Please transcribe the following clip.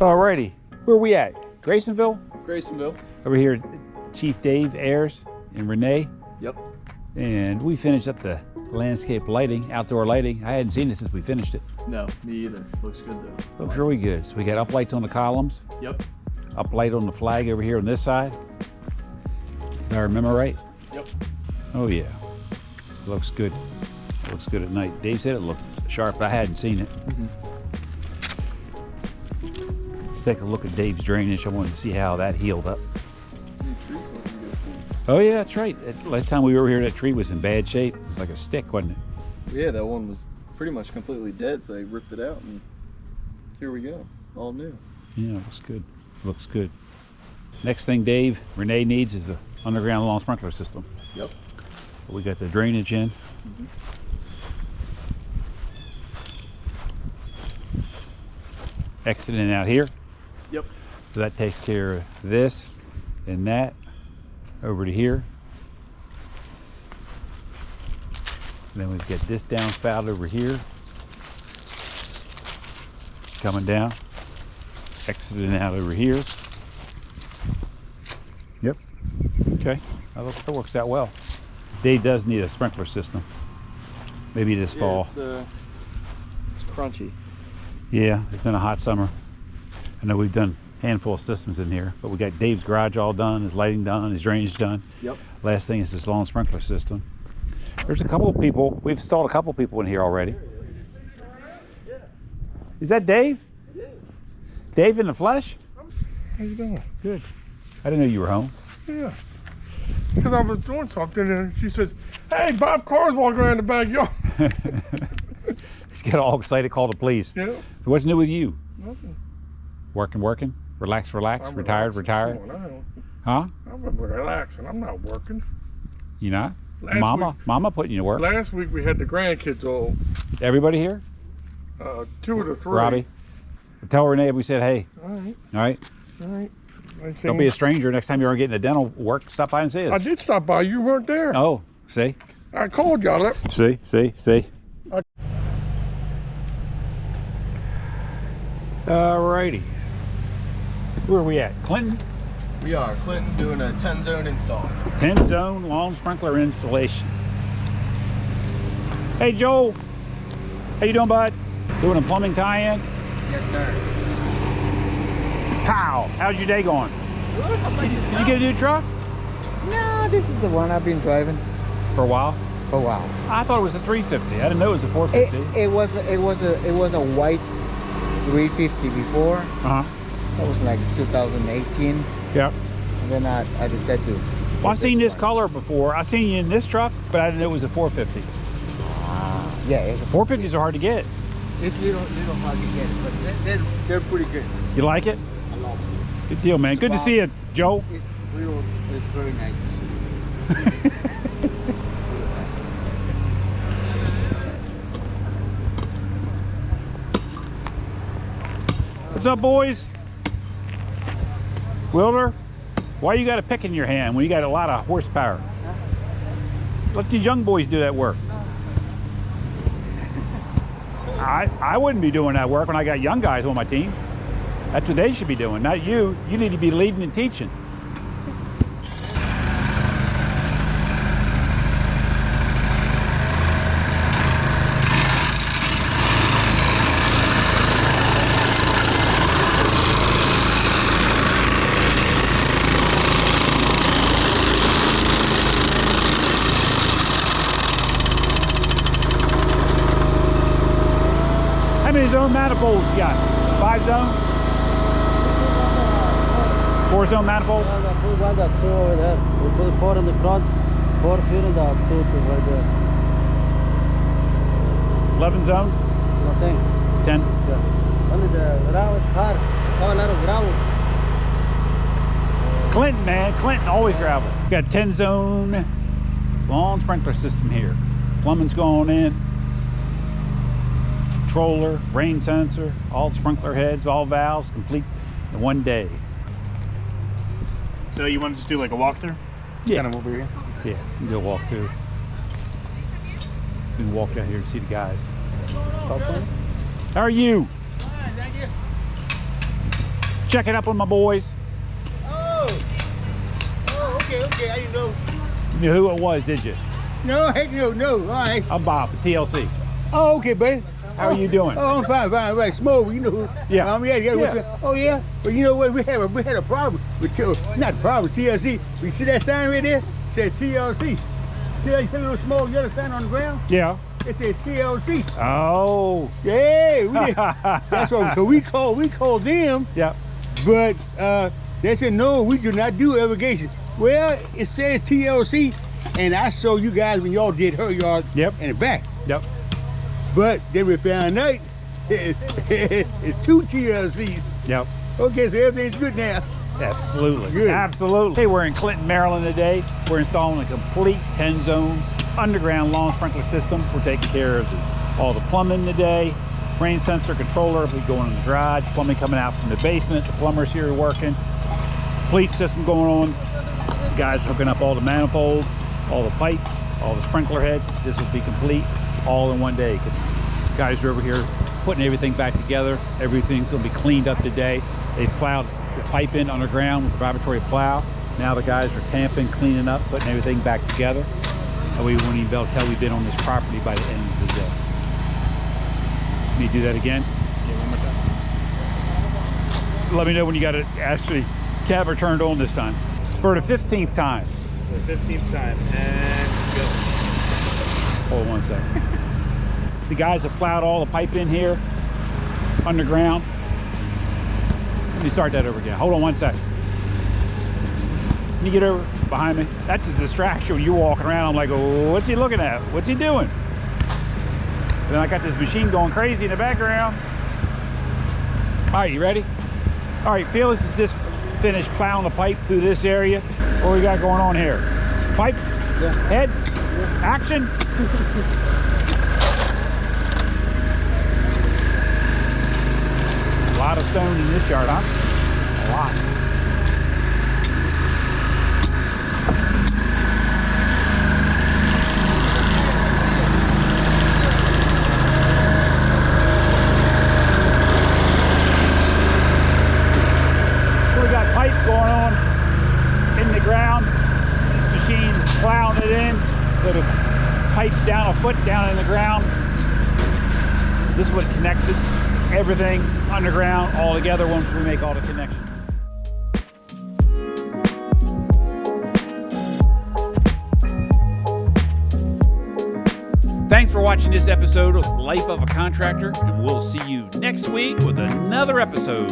Alrighty, where are we at? Graysonville? Graysonville. Over here, Chief Dave Ayers and Renee. Yep. And we finished up the landscape lighting, outdoor lighting. I hadn't seen it since we finished it. No, me either. Looks good though. Looks really good. So we got uplights on the columns. Yep. Uplight on the flag over here on this side. If I remember right? Yep. Oh yeah. Looks good. Looks good at night. Dave said it looked sharp, but I hadn't seen it. Let's take a look at Dave's drainage. I wanted to see how that healed up. The trees looking good too. Oh yeah, that's right. Last time we were here, that tree was in bad shape, like a stick, wasn't it? Yeah, that one was pretty much completely dead, so they ripped it out, and here we go, all new. Yeah, looks good. Looks good. Next thing Dave, Renee needs is an underground lawn sprinkler system. Yep. We got the drainage in. Exiting out here. Yep. So that takes care of this and that. Over to here. And then we've got this downspout over here. Coming down. Exiting out over here. Yep. Okay. That works out well. Dave does need a sprinkler system. Maybe this fall. It's crunchy. Yeah, it's been a hot summer. I know we've done a handful of systems in here, but we got Dave's garage all done, his lighting done, his drainage done. Yep. Last thing is this lawn sprinkler system. There's a couple of people, we've installed a couple of people in here already. Is that Dave? It is. Dave in the flesh? How you doing? Good. I didn't know you were home. Yeah. Because I was doing something and she says, "Hey, Bob Carr's walking around the backyard." He's got all excited, called the police. Yeah. So what's new with you? Nothing. Working? Relax, I'm retired? relaxing. Come on, Huh? I'm relaxing. I'm not working. You not? Last Mama putting you to work. Last week we had the grandkids all, Everybody here? 2 of the 3. Robbie? Tell Renee we said hey. All right, All right? all right. Don't be a stranger. Next time you're getting a dental work, stop by and see us. I did stop by. You weren't there. Oh, see? I called y'all. See? Alrighty. Where are we at? Clinton? We are Clinton doing a 10 zone install. 10 zone lawn sprinkler installation. Hey Joel. How you doing, bud? Doing a plumbing tie-in? Yes, sir. Pow! How's your day going? Good. How about Did you get a new truck? No, this is the one I've been driving For a while? for a while. I thought it was a 350. I didn't know it was a 450. It was a white 350 before. Uh-huh. That was like 2018. Yep. And then I decided to. Well, I've seen this color before. I seen you in this truck, but I didn't know it was a 450. Yeah, it's a 450s are hard to get. It's little hard to get it, but they're pretty good. You like it? I love it. Good deal, man. Good to see you, Joe. It's very nice to see you. What's up, boys? Wilder, why you got a pick in your hand when you got a lot of horsepower? Let these young boys do that work. I wouldn't be doing that work when I got young guys on my team. That's what they should be doing, not you. You need to be leading and teaching. How many zone manifolds you got? 5 zone? 4 zone manifold? We got 2 over there. We put 4 in the front, 4 here and 2 right there. 11 zones? Nothing. 10? Yeah. Only the ground is hard. Have a lot of ground. Clinton, man. Clinton, always gravel. We got 10 zone lawn sprinkler system here. Plumbing's going in. Controller, rain sensor, all sprinkler heads, all valves, complete in one day. So you want to just do like a walkthrough? Yeah. Kind of over here? Yeah, you can go walk through. You can walk out here and see the guys. How are you? Fine, thank you. checking up on my boys. Oh, okay. I didn't know. You knew who it was, did you? No, heck no. All right. I'm Bob, TLC. Oh, okay, buddy. How are you doing? Oh, I'm fine. Right. Smoke, you know who? Yeah. Yeah. Oh, yeah? But you know what? We had a problem with not a problem, TLC. You see that sign right there? It says TLC. See that little small yellow sign on the ground? Yeah. It says TLC. Oh. Yeah, we did. That's what. So we called them. Yeah. But they said no, we do not do irrigation. Well, it says TLC, and I saw you guys when y'all did her yard in the back. Yep. But then we found out it's 2 TLCs. Yep. Okay, so everything's good now. Absolutely. Good. Absolutely. Hey, we're in Clinton, Maryland today. We're installing a complete 10-zone underground lawn sprinkler system. We're taking care of all the plumbing today. Rain sensor controller if we go in the garage. Plumbing coming out from the basement. The plumbers here are working. Complete system going on. The guys hooking up all the manifolds, all the pipe, all the sprinkler heads. This will be complete all in one day. The guys are over here putting everything back together. Everything's going to be cleaned up today. They've plowed the pipe in underground with a vibratory plow. Now the guys are tamping, cleaning up, putting everything back together. And we won't even be able to tell we've been on this property by the end of the day. Let me do that again. Yeah, one more time. Let me know when you got it actually camera turned on this time. For the 15th time. The 15th time, and go. Hold on one second. The guys have plowed all the pipe in here, underground. Let me start that over again. Hold on one second. Can you get over behind me? That's a distraction when you're walking around. I'm like, oh, what's he looking at? What's he doing? And then I got this machine going crazy in the background. All right, you ready? All right, Felix is just finished plowing the pipe through this area. What we got going on here? Pipe, heads, action. A lot of stone in this yard, huh? A lot. Pipe going on in the ground. This machine plowing it in. So the pipe's down a foot down in the ground. This is what connects it. Everything underground all together once we make all the connections. Thanks for watching this episode of Life of a Contractor, and we'll see you next week with another episode.